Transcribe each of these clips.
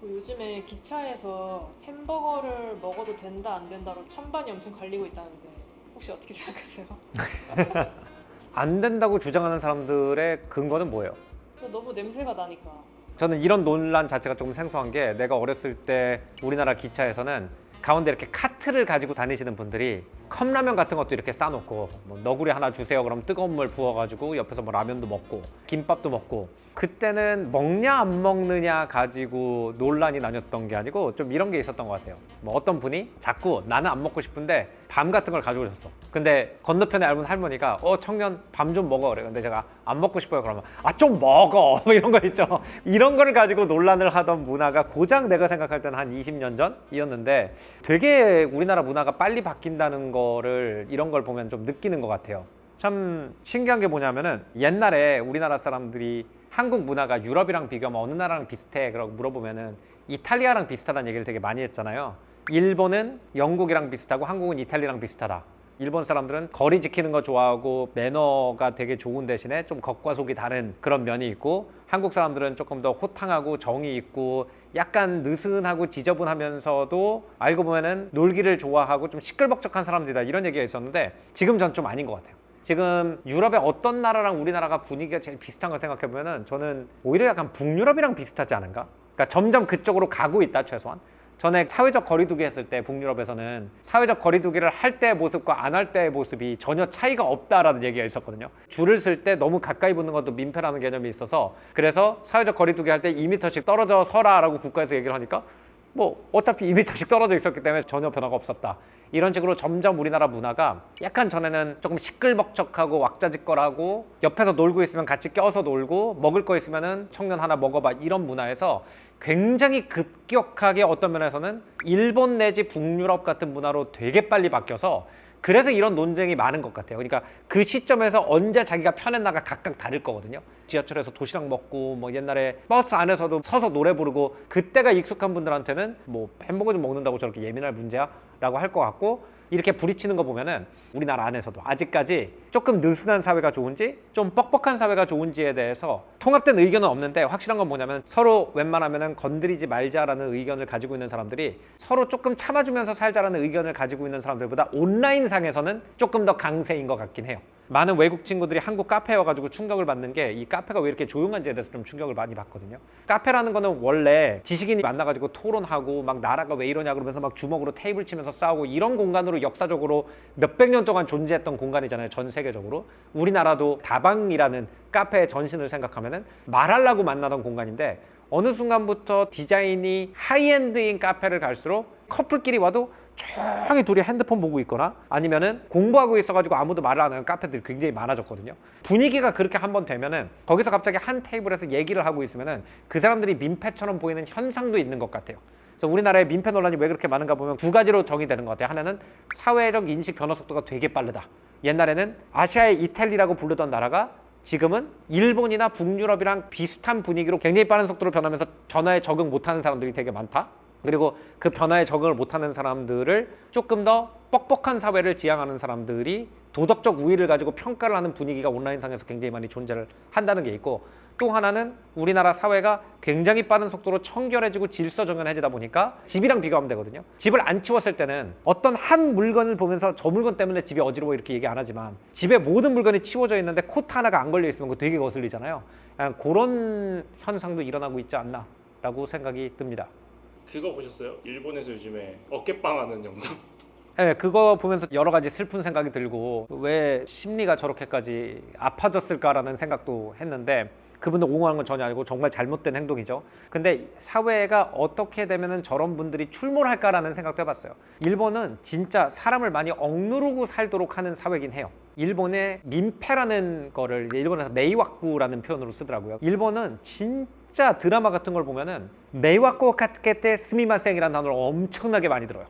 그 요즘에 기차에서 햄버거를 먹어도 된다 안 된다로 찬반이 엄청 갈리고 있다는데 혹시 어떻게 생각하세요? 안 된다고 주장하는 사람들의 근거는 뭐예요? 너무 냄새가 나니까. 저는 이런 논란 자체가 조금 생소한 게, 내가 어렸을 때 우리나라 기차에서는 가운데 이렇게 카트를 가지고 다니시는 분들이 컵라면 같은 것도 이렇게 싸놓고, 뭐 너구리 하나 주세요 그럼 뜨거운 물 부어가지고 옆에서 뭐 라면도 먹고 김밥도 먹고, 그때는 먹냐 안 먹느냐 가지고 논란이 나뉘었던 게 아니고 좀 이런 게 있었던 것 같아요. 뭐 어떤 분이 자꾸 나는 안 먹고 싶은데 밤 같은 걸 가져오셨어. 근데 건너편에 앓은 할머니가 청년 밤 좀 먹어 그래. 근데 제가 안 먹고 싶어요 그러면 좀 먹어 뭐 이런 거 있죠. 이런 거를 가지고 논란을 하던 문화가 고작 내가 생각할 때는 한 20년 전이었는데, 되게 우리나라 문화가 빨리 바뀐다는 거를 이런 걸 보면 좀 느끼는 것 같아요. 참 신기한 게 뭐냐면은, 옛날에 우리나라 사람들이 한국 문화가 유럽이랑 비교하면 어느 나라랑 비슷해? 라고 물어보면은 이탈리아랑 비슷하다는 얘기를 되게 많이 했잖아요. 일본은 영국이랑 비슷하고 한국은 이탈리아랑 비슷하다. 일본 사람들은 거리 지키는 거 좋아하고 매너가 되게 좋은 대신에 좀 겉과 속이 다른 그런 면이 있고, 한국 사람들은 조금 더 호탕하고 정이 있고 약간 느슨하고 지저분하면서도 알고 보면은 놀기를 좋아하고 좀 시끌벅적한 사람들이다, 이런 얘기가 있었는데, 지금 전 좀 아닌 것 같아요. 지금 유럽의 어떤 나라랑 우리나라가 분위기가 제일 비슷한 걸 생각해보면은 저는 오히려 약간 북유럽이랑 비슷하지 않은가? 그러니까 점점 그쪽으로 가고 있다, 최소한. 전에 사회적 거리두기 했을 때 북유럽에서는 사회적 거리두기를 할 때의 모습과 안 할 때의 모습이 전혀 차이가 없다라는 얘기가 있었거든요. 줄을 쓸 때 너무 가까이 붙는 것도 민폐라는 개념이 있어서, 그래서 사회적 거리두기 할 때 2m씩 떨어져 서라라고 국가에서 얘기를 하니까 뭐 어차피 2m씩 떨어져 있었기 때문에 전혀 변화가 없었다. 이런 식으로 점점 우리나라 문화가 약간 전에는 조금 시끌벅적하고 왁자지껄하고 옆에서 놀고 있으면 같이 껴서 놀고 먹을 거 있으면은 청년 하나 먹어봐, 이런 문화에서 굉장히 급격하게 어떤 면에서는 일본 내지 북유럽 같은 문화로 되게 빨리 바뀌어서, 그래서 이런 논쟁이 많은 것 같아요. 그러니까 그 시점에서 언제 자기가 편했나가 각각 다를 거거든요. 지하철에서 도시락 먹고, 뭐 옛날에 버스 안에서도 서서 노래 부르고, 그때가 익숙한 분들한테는 뭐 햄버거 좀 먹는다고 저렇게 예민할 문제야? 라고 할 것 같고, 이렇게 부딪히는 거 보면은 우리나라 안에서도 아직까지 조금 느슨한 사회가 좋은지 좀 뻑뻑한 사회가 좋은지에 대해서 통합된 의견은 없는데, 확실한 건 뭐냐면 서로 웬만하면은 건드리지 말자라는 의견을 가지고 있는 사람들이 서로 조금 참아주면서 살자라는 의견을 가지고 있는 사람들보다 온라인상에서는 조금 더 강세인 것 같긴 해요. 많은 외국 친구들이 한국 카페에 와가지고 충격을 받는 게, 이 카페가 왜 이렇게 조용한지에 대해서 좀 충격을 많이 받거든요. 카페라는 거는 원래 지식인이 만나가지고 토론하고 막 나라가 왜 이러냐 그러면서 막 주먹으로 테이블 치면서 싸우고 이런 공간으로 역사적으로 몇백 년 동안 존재했던 공간이잖아요, 전 세계적으로. 우리나라도 다방이라는 카페의 전신을 생각하면은 말하려고 만나던 공간인데, 어느 순간부터 디자인이 하이엔드인 카페를 갈수록 커플끼리 와도 조용히 둘이 핸드폰 보고 있거나 아니면은 공부하고 있어가지고 아무도 말을 안 하는 카페들이 굉장히 많아졌거든요. 분위기가 그렇게 한번 되면은 거기서 갑자기 한 테이블에서 얘기를 하고 있으면은 그 사람들이 민폐처럼 보이는 현상도 있는 것 같아요. 그래서 우리나라의 민폐 논란이 왜 그렇게 많은가 보면 두 가지로 정의되는 것 같아요. 하나는 사회적 인식 변화 속도가 되게 빠르다. 옛날에는 아시아의 이탈리아라고 부르던 나라가 지금은 일본이나 북유럽이랑 비슷한 분위기로 굉장히 빠른 속도로 변하면서 변화에 적응 못하는 사람들이 되게 많다. 그리고 그 변화에 적응을 못하는 사람들을 조금 더 뻑뻑한 사회를 지향하는 사람들이 도덕적 우위를 가지고 평가를 하는 분위기가 온라인상에서 굉장히 많이 존재를 한다는 게 있고, 또 하나는 우리나라 사회가 굉장히 빠른 속도로 청결해지고 질서정연해지다 보니까 집이랑 비교하면 되거든요. 집을 안 치웠을 때는 어떤 한 물건을 보면서 저 물건 때문에 집이 어지러워 이렇게 얘기 안 하지만, 집에 모든 물건이 치워져 있는데 코트 하나가 안 걸려 있으면 그거 되게 거슬리잖아요. 그런 현상도 일어나고 있지 않나 라고 생각이 듭니다. 그거 보셨어요? 일본에서 요즘에 어깨빵 하는 영상? 네, 그거 보면서 여러 가지 슬픈 생각이 들고, 왜 심리가 저렇게까지 아파졌을까라는 생각도 했는데, 그분들 옹호하는 건 전혀 아니고 정말 잘못된 행동이죠. 근데 사회가 어떻게 되면은 저런 분들이 출몰할까라는 생각도 해봤어요. 일본은 진짜 사람을 많이 억누르고 살도록 하는 사회긴 해요. 일본의 민폐라는 거를 일본에서 메이와쿠라는 표현으로 쓰더라고요. 일본은 진짜 드라마 같은 걸 보면은 메이와쿠 카테테 스미마생이라는 단어를 엄청나게 많이 들어요.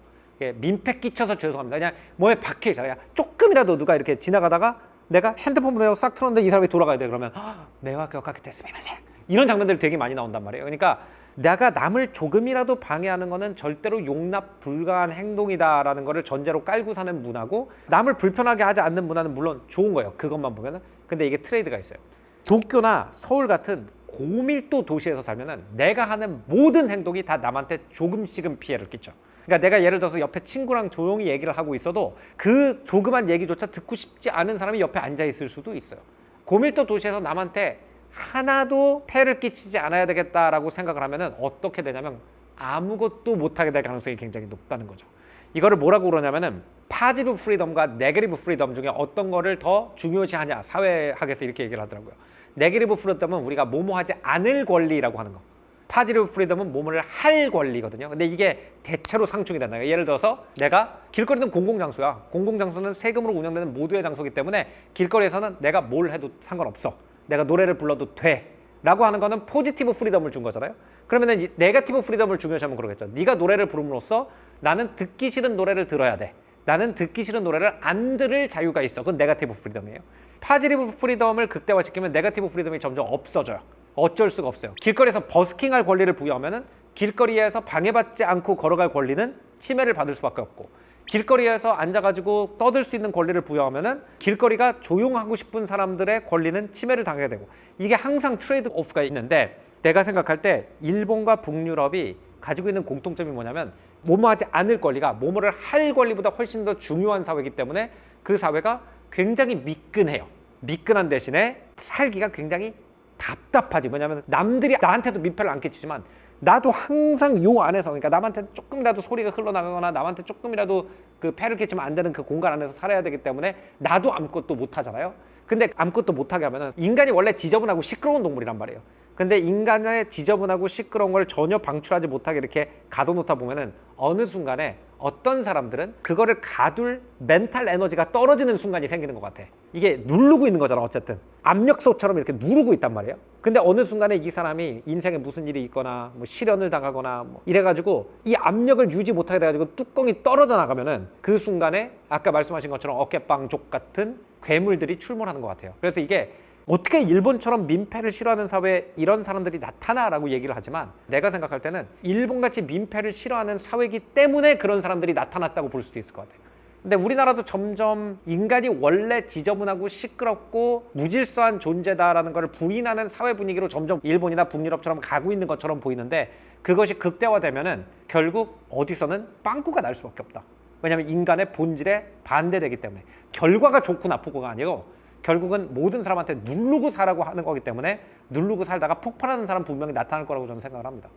민폐 끼쳐서 죄송합니다. 그냥 몸에 박혀 있어요. 그냥 조금이라도 누가 이렇게 지나가다가 내가 핸드폰 보내고 싹 틀었는데 이 사람이 돌아가야 돼. 그러면 매화가 깎게 스미마셍, 이런 장면들이 되게 많이 나온단 말이에요. 그러니까 내가 남을 조금이라도 방해하는 거는 절대로 용납 불가한 행동이다라는 거를 전제로 깔고 사는 문화고, 남을 불편하게 하지 않는 문화는 물론 좋은 거예요, 그것만 보면은. 근데 이게 트레이드가 있어요. 도쿄나 서울 같은 고밀도 도시에서 살면은 내가 하는 모든 행동이 다 남한테 조금씩은 피해를 끼쳐. 그러니까 내가 예를 들어서 옆에 친구랑 조용히 얘기를 하고 있어도 그 조그만 얘기조차 듣고 싶지 않은 사람이 옆에 앉아 있을 수도 있어요. 고밀도 도시에서 남한테 하나도 폐를 끼치지 않아야 되겠다라고 생각을 하면은 어떻게 되냐면 아무것도 못하게 될 가능성이 굉장히 높다는 거죠. 이거를 뭐라고 그러냐면은 파지티브 프리덤과 네거티브 프리덤 중에 어떤 거를 더 중요시하냐, 사회학에서 이렇게 얘기를 하더라고요. 네거티브 프리덤은 우리가 뭐뭐 하지 않을 권리라고 하는 거, 파지티브 프리덤은 뭐뭐를 할 권리거든요. 근데 이게 대체로 상충이 된다. 예를 들어서 내가 길거리는 공공장소야. 공공장소는 세금으로 운영되는 모두의 장소이기 때문에 길거리에서는 내가 뭘 해도 상관없어. 내가 노래를 불러도 돼. 라고 하는 거는 포지티브 프리덤을 준 거잖아요. 그러면은 네거티브 프리덤을 중요시하면 그러겠죠. 네가 노래를 부름으로써 나는 듣기 싫은 노래를 들어야 돼. 나는 듣기 싫은 노래를 안 들을 자유가 있어. 그건 네거티브 프리덤이에요. 파지티브 프리덤을 극대화시키면 네거티브 프리덤이 점점 없어져요. 어쩔 수가 없어요. 길거리에서 버스킹할 권리를 부여하면은 길거리에서 방해받지 않고 걸어갈 권리는 침해를 받을 수밖에 없고, 길거리에서 앉아가지고 떠들 수 있는 권리를 부여하면은 길거리가 조용하고 싶은 사람들의 권리는 침해를 당하게 되고, 이게 항상 트레이드 오프가 있는데, 내가 생각할 때 일본과 북유럽이 가지고 있는 공통점이 뭐냐면 뭐뭐 하지 않을 권리가 뭐뭐를 할 권리보다 훨씬 더 중요한 사회이기 때문에 그 사회가 굉장히 미끈해요. 미끈한 대신에 살기가 굉장히 답답하지. 뭐냐면 남들이 나한테도 민폐를 안 끼치지만 나도 항상 요 안에서, 그러니까 남한테 조금이라도 소리가 흘러나가거나 남한테 조금이라도 그 폐를 끼치면 안 되는 그 공간 안에서 살아야 되기 때문에 나도 아무것도 못 하잖아요. 근데 아무것도 못 하게 하면은 인간이 원래 지저분하고 시끄러운 동물이란 말이에요. 근데 인간의 지저분하고 시끄러운 걸 전혀 방출하지 못하게 이렇게 가둬놓다 보면은 어느 순간에 어떤 사람들은 그거를 가둘 멘탈 에너지가 떨어지는 순간이 생기는 것 같아. 이게 누르고 있는 거잖아. 어쨌든 압력솥처럼 이렇게 누르고 있단 말이에요. 근데 어느 순간에 이 사람이 인생에 무슨 일이 있거나 뭐 실연을 당하거나 뭐 이래가지고 이 압력을 유지 못하게 돼가지고 뚜껑이 떨어져 나가면은 그 순간에 아까 말씀하신 것처럼 어깨빵족 같은 괴물들이 출몰하는 것 같아요. 그래서 이게 어떻게 일본처럼 민폐를 싫어하는 사회에 이런 사람들이 나타나라고 얘기를 하지만, 내가 생각할 때는 일본같이 민폐를 싫어하는 사회이기 때문에 그런 사람들이 나타났다고 볼 수도 있을 것 같아요. 근데 우리나라도 점점 인간이 원래 지저분하고 시끄럽고 무질서한 존재다라는 걸 부인하는 사회 분위기로 점점 일본이나 북유럽처럼 가고 있는 것처럼 보이는데, 그것이 극대화되면은 결국 어디서는 빵꾸가 날 수밖에 없다. 왜냐하면 인간의 본질에 반대되기 때문에. 결과가 좋고 나쁘고가 아니고 결국은 모든 사람한테 누르고 살라고 하는 거기 때문에 누르고 살다가 폭발하는 사람 분명히 나타날 거라고 저는 생각을 합니다.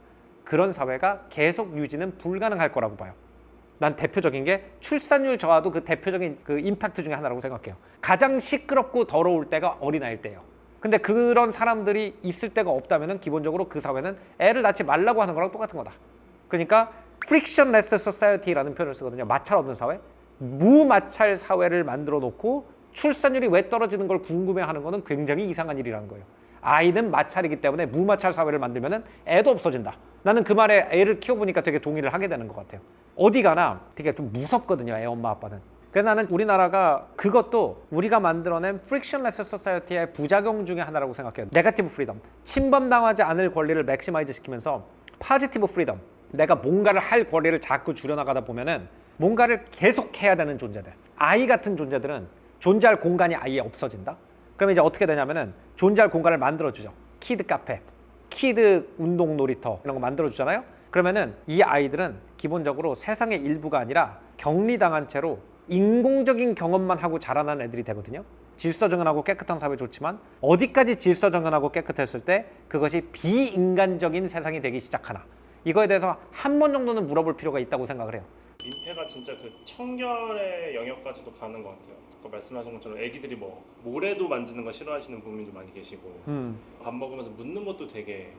그런 사회가 계속 유지는 불가능할 거라고 봐요. 난 대표적인 게 출산율 저하도 그 대표적인 그 임팩트 중에 하나라고 생각해요. 가장 시끄럽고 더러울 때가 어린아이일 때예요. 근데 그런 사람들이 있을 때가 없다면 기본적으로 그 사회는 애를 낳지 말라고 하는 거랑 똑같은 거다. 그러니까 frictionless society라는 표현을 쓰거든요. 마찰 없는 사회, 무마찰 사회를 만들어 놓고 출산율이 왜 떨어지는 걸 궁금해하는 거는 굉장히 이상한 일이라는 거예요. 아이는 마찰이기 때문에 무마찰 사회를 만들면 애도 없어진다. 나는 그 말에 애를 키워보니까 되게 동의를 하게 되는 것 같아요. 어디 가나 되게 좀 무섭거든요, 애 엄마 아빠는. 그래서 나는 우리나라가 그것도 우리가 만들어낸 frictionless society의 부작용 중에 하나라고 생각해요. 네거티브 프리덤, 침범당하지 않을 권리를 맥시마이즈 시키면서 파지티브 프리덤, 내가 뭔가를 할 권리를 자꾸 줄여나가다 보면은 뭔가를 계속 해야 되는 존재들, 아이 같은 존재들은 존재할 공간이 아예 없어진다. 그러면 이제 어떻게 되냐면은 존재할 공간을 만들어주죠. 키드 카페, 키드 운동 놀이터 이런 거 만들어주잖아요. 그러면은 이 아이들은 기본적으로 세상의 일부가 아니라 격리당한 채로 인공적인 경험만 하고 자라난 애들이 되거든요. 질서정연하고 깨끗한 사회 좋지만 어디까지 질서정연하고 깨끗했을 때 그것이 비인간적인 세상이 되기 시작하나, 이거에 대해서 한 번 정도는 물어볼 필요가 있다고 생각을 해요. 민폐가 진짜 그 청결의 영역까지도 가는 것 같아요. 아까 말씀하신 것처럼 애기들이 뭐 모래도 만지는 거 싫어하시는 부모님도 많이 계시고, 밥 먹으면서 묻는 것도 되게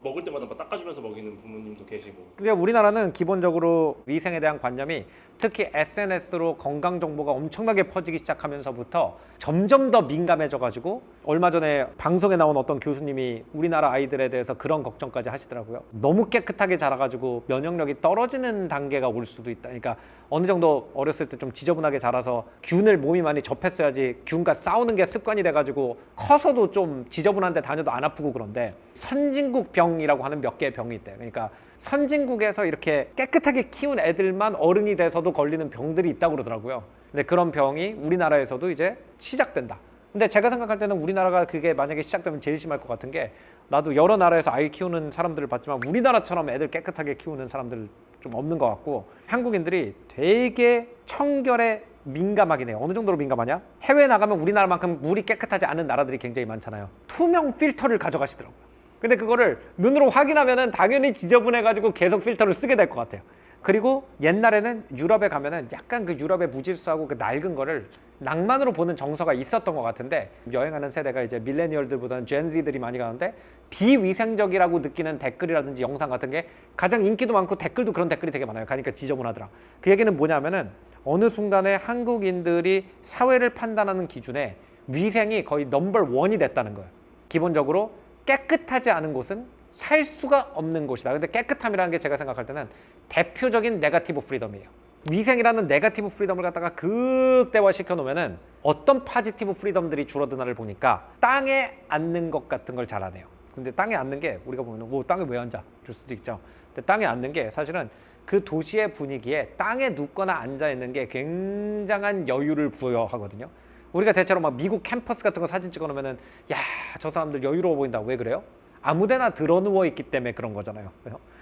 먹을 때마다 막 닦아주면서 먹이는 부모님도 계시고. 그게 우리나라는 기본적으로 위생에 대한 관념이 특히 SNS로 건강 정보가 엄청나게 퍼지기 시작하면서부터 점점 더 민감해져가지고, 얼마 전에 방송에 나온 어떤 교수님이 우리나라 아이들에 대해서 그런 걱정까지 하시더라고요. 너무 깨끗하게 자라가지고 면역력이 떨어지는 단계가 올 수도 있다. 그러니까 어느 정도 어렸을 때 좀 지저분하게 자라서 균을 몸이 많이 접했어야지 균과 싸우는 게 습관이 돼가지고 커서도 좀 지저분한데 다녀도 안 아프고, 그런데 선진국 병이라고 하는 몇 개의 병이 있대요. 그러니까 선진국에서 이렇게 깨끗하게 키운 애들만 어른이 돼서도 걸리는 병들이 있다고 그러더라고요. 근데 그런 병이 우리나라에서도 이제 시작된다. 근데 제가 생각할 때는 우리나라가 그게 만약에 시작되면 제일 심할 것 같은 게, 나도 여러 나라에서 아이 키우는 사람들을 봤지만 우리나라처럼 애들 깨끗하게 키우는 사람들 좀 없는 것 같고, 한국인들이 되게 청결에 민감하긴 해요. 어느 정도로 민감하냐? 해외 나가면 우리나라만큼 물이 깨끗하지 않은 나라들이 굉장히 많잖아요. 투명 필터를 가져가시더라고요. 근데 그거를 눈으로 확인하면은 당연히 지저분해가지고 계속 필터를 쓰게 될 것 같아요. 그리고 옛날에는 유럽에 가면은 약간 그 유럽의 무질서하고 그 낡은 거를 낭만으로 보는 정서가 있었던 것 같은데, 여행하는 세대가 이제 밀레니얼들보다는 젠지들이 많이 가는데 비위생적이라고 느끼는 댓글이라든지 영상 같은 게 가장 인기도 많고 댓글도 그런 댓글이 되게 많아요. 가니까 지저분하더라. 그 얘기는 뭐냐면은 어느 순간에 한국인들이 사회를 판단하는 기준에 위생이 거의 넘버 원이 됐다는 거예요. 기본적으로 깨끗하지 않은 곳은 살 수가 없는 곳이다. 근데 깨끗함이라는 게 제가 생각할 때는 대표적인 네거티브 프리덤이에요. 위생이라는 네거티브 프리덤을 갖다가 극대화시켜 놓으면은 어떤 파지티브 프리덤들이 줄어드나를 보니까 땅에 앉는 것 같은 걸 잘하네요. 근데 땅에 앉는 게 우리가 보면 땅에 왜 앉아? 이럴 수도 있죠. 근데 땅에 앉는 게 사실은 그 도시의 분위기에 땅에 눕거나 앉아 있는 게 굉장한 여유를 부여하거든요. 우리가 대체로 막 미국 캠퍼스 같은 거 사진 찍어 놓으면은 야, 저 사람들 여유로워 보인다. 왜 그래요? 아무데나 들어 누워 있기 때문에 그런 거잖아요.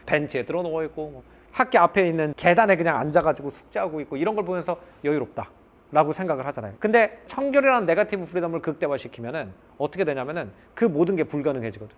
벤치에 들어 누워 있고 학교 앞에 있는 계단에 그냥 앉아가지고 숙제하고 있고 이런 걸 보면서 여유롭다 라고 생각을 하잖아요. 근데 청결이라는 네거티브 프리덤을 극대화시키면은 어떻게 되냐면은 그 모든 게 불가능해지거든.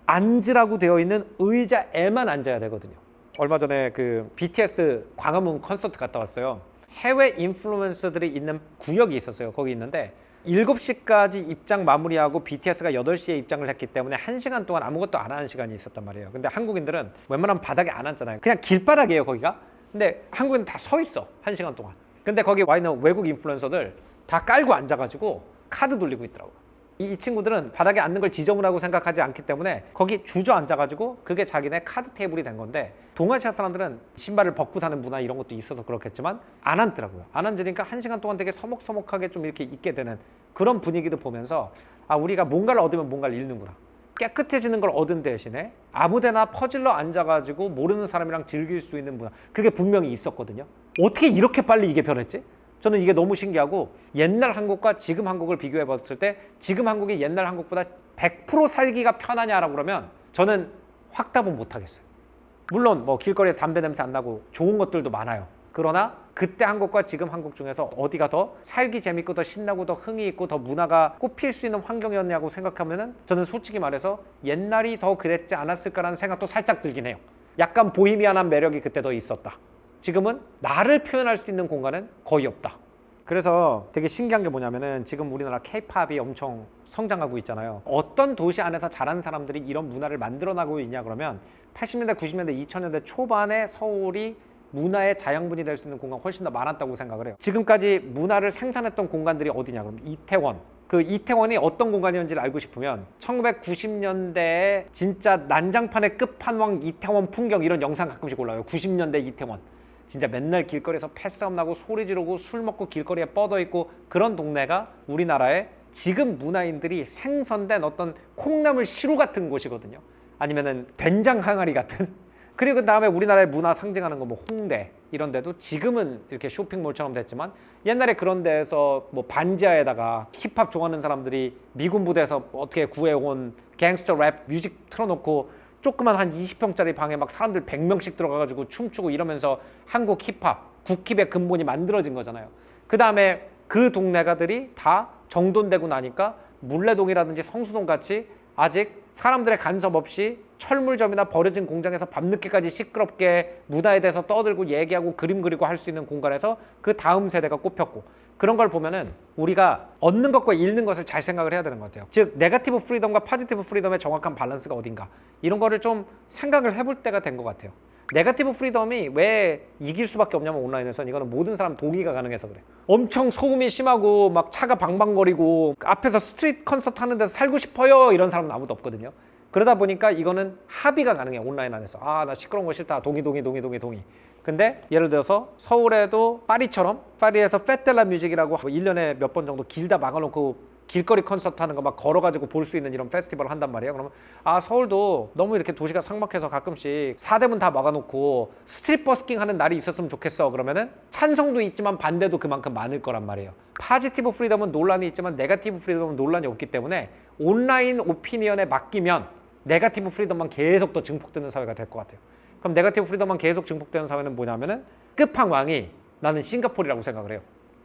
앉으라고 되어 있는 의자에만 앉아야 되거든요. 얼마 전에 그 BTS 광화문 콘서트 갔다 왔어요. 해외 인플루언서들이 있는 구역이 있었어요. 거기 있는데 7시까지 입장 마무리하고 BTS가 8시에 입장을 했기 때문에 1시간 동안 아무것도 안 하는 시간이 있었단 말이에요. 근데 한국인들은 웬만하면 바닥에 안 앉잖아요. 그냥 길바닥이에요, 거기가. 근데 한국인은 다 서 있어, 1시간 동안. 근데 거기 와 있는 외국 인플루언서들 다 깔고 앉아가지고 카드 돌리고 있더라고요. 이 친구들은 바닥에 앉는 걸 지저분하고 생각하지 않기 때문에 거기 주저앉아가지고 그게 자기네 카드 테이블이 된 건데, 동아시아 사람들은 신발을 벗고 사는 문화 이런 것도 있어서 그렇겠지만 안 앉더라고요. 안 앉으니까 1시간 동안 되게 서먹서먹하게 좀 이렇게 있게 되는 그런 분위기도 보면서 아, 우리가 뭔가를 얻으면 뭔가를 잃는구나. 깨끗해지는 걸 얻은 대신에 아무데나 퍼질러 앉아가지고 모르는 사람이랑 즐길 수 있는 문화, 그게 분명히 있었거든요. 어떻게 이렇게 빨리 이게 변했지? 저는 이게 너무 신기하고, 옛날 한국과 지금 한국을 비교해 봤을 때 지금 한국이 옛날 한국보다 100% 살기가 편하냐라고 그러면 저는 확답은 못 하겠어요. 물론 뭐 길거리에서 담배 냄새 안 나고 좋은 것들도 많아요. 그러나 그때 한국과 지금 한국 중에서 어디가 더 살기 재밌고 더 신나고 더 흥이 있고 더 문화가 꽃필 수 있는 환경이었냐고 생각하면은 저는 솔직히 말해서 옛날이 더 그랬지 않았을까라는 생각도 살짝 들긴 해요. 약간 보헤미안한 매력이 그때 더 있었다. 지금은 나를 표현할 수 있는 공간은 거의 없다. 그래서 되게 신기한 게 뭐냐면은 지금 우리나라 K-팝이 엄청 성장하고 있잖아요. 어떤 도시 안에서 자란 사람들이 이런 문화를 만들어나고 있냐 그러면 80년대, 90년대, 2000년대 초반에 서울이 문화의 자양분이 될 수 있는 공간이 훨씬 더 많았다고 생각을 해요. 지금까지 문화를 생산했던 공간들이 어디냐 그러면 이태원. 그 이태원이 어떤 공간이었는지를 알고 싶으면 1990년대에 진짜 난장판의 끝판왕 이태원 풍경 이런 영상 가끔씩 올라와요. 90년대 이태원. 진짜 맨날 길거리에서 패싸움 나고 소리 지르고 술 먹고 길거리에 뻗어 있고 그런 동네가 우리나라의 지금 문화인들이 생선된 어떤 콩나물 시루 같은 곳이거든요. 아니면은 된장 항아리 같은. 그리고 그 다음에 우리나라의 문화 상징하는 거 뭐 홍대 이런 데도 지금은 이렇게 쇼핑몰처럼 됐지만 옛날에 그런 데에서 뭐 반지하에다가 힙합 좋아하는 사람들이 미군 부대에서 어떻게 구해온 갱스터 랩 뮤직 틀어놓고 조그만 한 20평짜리 방에 막 사람들 100명씩 들어가가지고 춤추고 이러면서 한국 힙합, 국힙의 근본이 만들어진 거잖아요. 그 다음에 그 동네가들이 다 정돈되고 나니까 물레동이라든지 성수동 같이 아직 사람들의 간섭 없이 철물점이나 버려진 공장에서 밤늦게까지 시끄럽게 문화에 대해서 떠들고 얘기하고 그림 그리고 할 수 있는 공간에서 그 다음 세대가 꼽혔고, 그런 걸 보면은 우리가 얻는 것과 잃는 것을 잘 생각을 해야 되는 것 같아요. 즉 네거티브 프리덤과 포지티브 프리덤의 정확한 밸런스가 어딘가, 이런 거를 좀 생각을 해볼 때가 된 것 같아요. 네거티브 프리덤이 왜 이길 수밖에 없냐면 온라인에서는 이거는 모든 사람 동의가 가능해서 그래. 엄청 소음이 심하고 막 차가 방방거리고 앞에서 스트리트 콘서트 하는 데서 살고 싶어요 이런 사람은 아무도 없거든요. 그러다 보니까 이거는 합의가 가능해. 온라인 안에서 아, 나 시끄러운 거 싫다. 동의. 근데 예를 들어서 서울에도 파리처럼, 파리에서 페텔라 뮤직이라고 1년에 몇 번 정도 길다 막아놓고 길거리 콘서트 하는 거 막 걸어가지고 볼 수 있는 이런 페스티벌을 한단 말이에요. 그러면 아, 서울도 너무 이렇게 도시가 삭막해서 가끔씩 사대문 다 막아놓고 스트릿 버스킹 하는 날이 있었으면 좋겠어. 그러면은 찬성도 있지만 반대도 그만큼 많을 거란 말이에요. 포지티브 프리덤은 논란이 있지만 네거티브 프리덤은 논란이 없기 때문에 온라인 오피니언에 맡기면 네거티브 프리덤만 계속 더 증폭되는 사회가 될 것 같아요. 그럼 네거티브 프리덤만 계속 증폭되는 사회는 뭐냐면은 끝판왕이 나는 싱가포르라고 생각을 해요.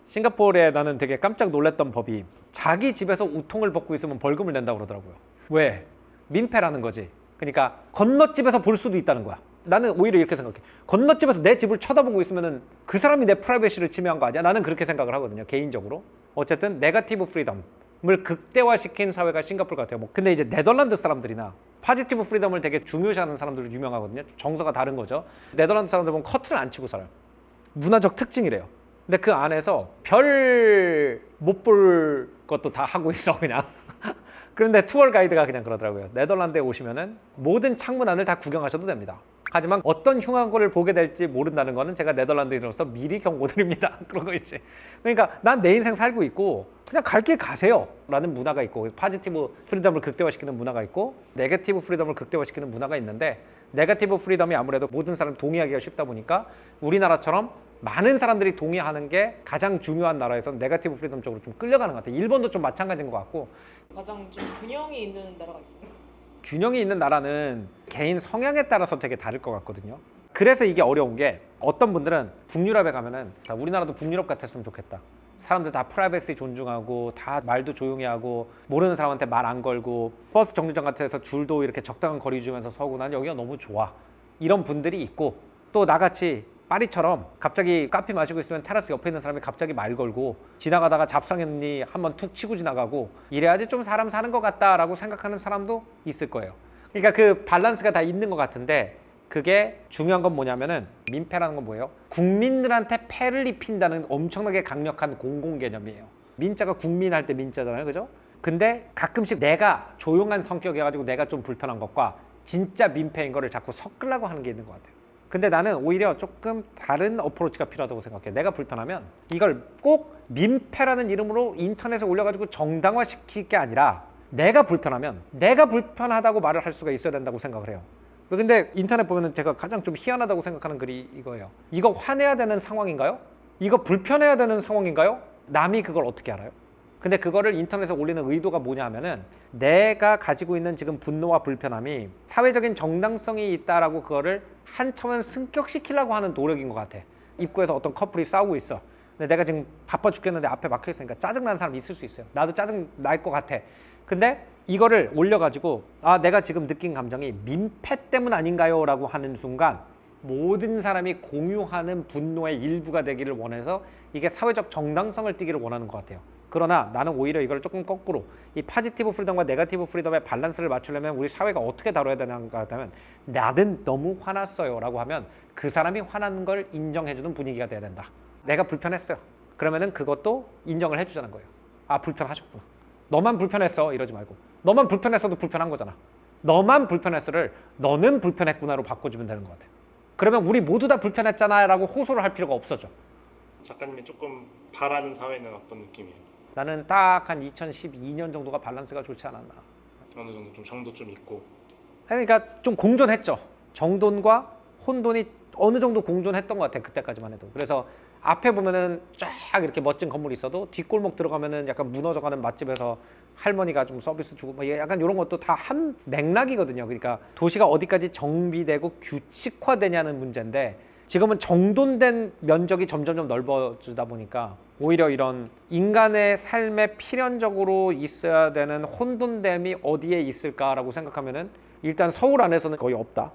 싱가포르에 나는 되게 깜짝 놀랐던 법이 자기 집에서 우통을 벗고 있으면 벌금을 낸다고 그러더라고요. 왜? 민폐라는 거지. 그러니까 건너집에서 볼 수도 있다는 거야. 나는 오히려 이렇게 생각해. 건너집에서 내 집을 쳐다보고 있으면은 그 사람이 내 프라이버시를 침해한 거 아니야? 나는 그렇게 생각을 하거든요. 개인적으로. 어쨌든 네거티브 프리덤을 극대화시킨 사회가 싱가포르 같아요. 뭐 근데 이제 네덜란드 사람들이나 포지티브 프리덤을 되게 중요시하는 사람들로 유명하거든요. 정서가 다른 거죠. 네덜란드 사람들 보면 커트를 안 치고 살아요. 문화적 특징이래요. 근데 그 안에서 별 못 볼 것도 다 하고 있어 그냥. 그런데 투어 가이드가 그냥 그러더라고요. 네덜란드에 오시면은 모든 창문 안을 다 구경하셔도 됩니다. 하지만 어떤 흉한 거를 보게 될지 모른다는 거는 제가 네덜란드인으로서 미리 경고드립니다. 그런 거 있지. 그러니까 난 내 인생 살고 있고 그냥 갈 길 가세요 라는 문화가 있고, 포지티브 프리덤을 극대화시키는 문화가 있고 네거티브 프리덤을 극대화시키는 문화가 있는데, 네거티브 프리덤이 아무래도 모든 사람이 동의하기가 쉽다 보니까 우리나라처럼 많은 사람들이 동의하는 게 가장 중요한 나라에서는 네거티브 프리덤 쪽으로 좀 끌려가는 것 같아요. 일본도 좀 마찬가지인 것 같고. 가장 좀 균형이 있는 나라가 있어요. 균형이 있는 나라는 개인 성향에 따라서 되게 다를 것 같거든요. 그래서 이게 어려운 게, 어떤 분들은 북유럽에 가면은 우리나라도 북유럽 같았으면 좋겠다. 사람들 다 프라이버시 존중하고 다 말도 조용히 하고 모르는 사람한테 말 안 걸고 버스 정류장 같은 데서 줄도 이렇게 적당한 거리 주면서 서고 난 여기가 너무 좋아. 이런 분들이 있고, 또 나같이 파리처럼 갑자기 커피 마시고 있으면 테라스 옆에 있는 사람이 갑자기 말 걸고 지나가다가 잡상했니 한번 툭 치고 지나가고 이래야지 좀 사람 사는 것 같다라고 생각하는 사람도 있을 거예요. 그러니까 그 밸런스가 다 있는 것 같은데, 그게 중요한 건 뭐냐면은, 민폐라는 건 뭐예요? 국민들한테 폐를 입힌다는 엄청나게 강력한 공공 개념이에요. 민자가 국민할 때 민자잖아요, 그죠? 근데 가끔씩 내가 조용한 성격이어가지고 내가 좀 불편한 것과 진짜 민폐인 거를 자꾸 섞으려고 하는 게 있는 것 같아요. 근데 나는 오히려 조금 다른 어프로치가 필요하다고 생각해. 내가 불편하면 이걸 꼭 민폐라는 이름으로 인터넷에 올려가지고 정당화시킬 게 아니라, 내가 불편하면 내가 불편하다고 말을 할 수가 있어야 된다고 생각을 해요. 근데 인터넷 보면은 제가 가장 좀 희한하다고 생각하는 글이 이거예요. 이거 화내야 되는 상황인가요? 이거 불편해야 되는 상황인가요? 남이 그걸 어떻게 알아요? 근데 그거를 인터넷에 올리는 의도가 뭐냐 하면은, 내가 가지고 있는 지금 분노와 불편함이 사회적인 정당성이 있다라고 그거를 한 차원 승격시키려고 하는 노력인 것 같아. 입구에서 어떤 커플이 싸우고 있어. 근데 내가 지금 바빠 죽겠는데 앞에 막혀 있으니까 짜증나는 사람이 있을 수 있어요. 나도 짜증 날 것 같아. 근데 이거를 올려가지고 내가 지금 느낀 감정이 민폐 때문 아닌가요? 라고 하는 순간 모든 사람이 공유하는 분노의 일부가 되기를 원해서 이게 사회적 정당성을 띠기를 원하는 것 같아요. 그러나 나는 오히려 이걸 조금 거꾸로, 이 포지티브 프리덤과 네거티브 프리덤의 밸런스를 맞추려면 우리 사회가 어떻게 다뤄야 되는가 하면, 나는 너무 화났어요 라고 하면 그 사람이 화나는 걸 인정해주는 분위기가 돼야 된다. 내가 불편했어요. 그러면은 그것도 인정을 해주자는 거예요. 아, 불편하셨구나. 너만 불편했어 이러지 말고, 너만 불편했어도 불편한 거잖아. 너만 불편했어를 너는 불편했구나로 바꿔주면 되는 것 같아요. 그러면 우리 모두 다 불편했잖아 라고 호소를 할 필요가 없어져. 작가님이 조금 바라는 사회는 어떤 느낌이에요? 나는 딱 한 2012년 정도가 밸런스가 좋지 않았나. 어느 정도 좀 정도 좀 있고. 그러니까 좀 공존했죠. 정돈과 혼돈이 어느 정도 공존했던 것 같아요. 그때까지만 해도. 그래서 앞에 보면은 쫙 이렇게 멋진 건물이 있어도 뒷골목 들어가면은 약간 무너져가는 맛집에서 할머니가 좀 서비스 주고 뭐 약간 이런 것도 다 한 맥락이거든요. 그러니까 도시가 어디까지 정비되고 규칙화되냐는 문제인데, 지금은 정돈된 면적이 점점 넓어지다 보니까 오히려 이런 인간의 삶에 필연적으로 있어야 되는 혼돈됨이 어디에 있을까라고 생각하면은 일단 서울 안에서는 거의 없다.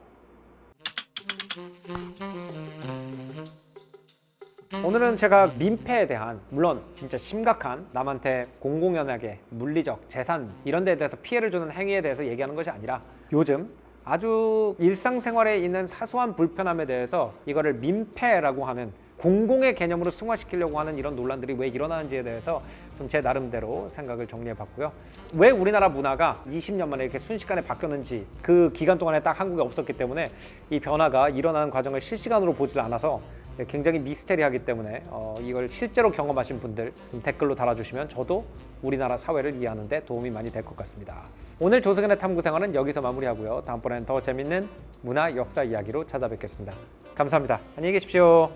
오늘은 제가 민폐에 대한, 물론 진짜 심각한 남한테 공공연하게 물리적, 재산 이런 데에 대해서 피해를 주는 행위에 대해서 얘기하는 것이 아니라, 요즘 아주 일상생활에 있는 사소한 불편함에 대해서 이거를 민폐라고 하는 공공의 개념으로 승화시키려고 하는 이런 논란들이 왜 일어나는지에 대해서 좀 제 나름대로 생각을 정리해 봤고요. 왜 우리나라 문화가 20년 만에 이렇게 순식간에 바뀌었는지, 그 기간 동안에 딱 한국에 없었기 때문에 이 변화가 일어나는 과정을 실시간으로 보질 않아서 굉장히 미스테리하기 때문에 이걸 실제로 경험하신 분들 좀 댓글로 달아주시면 저도 우리나라 사회를 이해하는 데 도움이 많이 될 것 같습니다. 오늘 조승현의 탐구생활은 여기서 마무리하고요. 다음번에는 더 재밌는 문화 역사 이야기로 찾아뵙겠습니다. 감사합니다. 안녕히 계십시오.